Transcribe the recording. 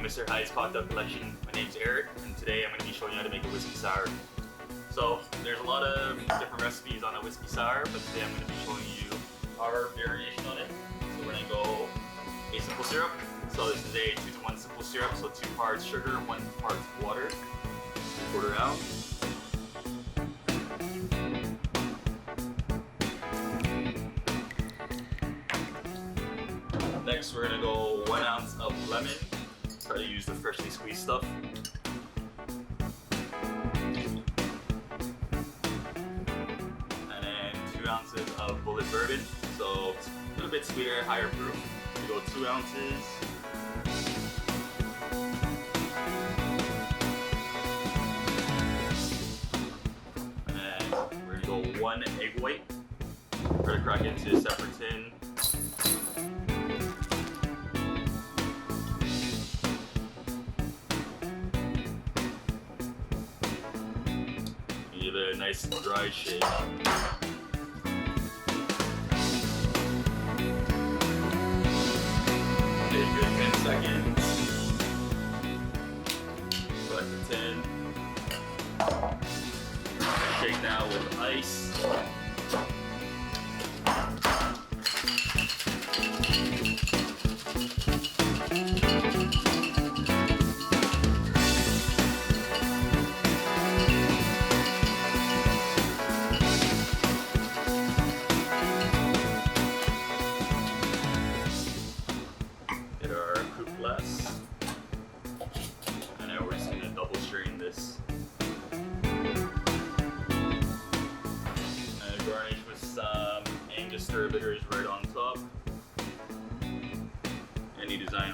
Mr. Hyde's cocktail collection. My name's Eric, and today I'm going to be showing you how to make a whiskey sour. So there's a lot of different recipes on a whiskey sour, but today I'm going to be showing you our variation on it. So we're going to go a simple syrup. So this is a 2-to-1 simple syrup, so 2 parts sugar, 1 part water, 1/4 ounce. Next, we're gonna go 1 ounce of lemon. Try to use the freshly squeezed stuff. And then 2 ounces of bullet bourbon. So it's a little bit sweeter, higher proof. We go 2 ounces. And then we're gonna go 1 egg white. Try to crack it into a separate tin. Give it a nice dry shake. Take a good 10 seconds. Collect the tin. Shake now with ice. Coupe glass, and now we're just going to double strain this and garnish with some Angostura bitters right on top. Any design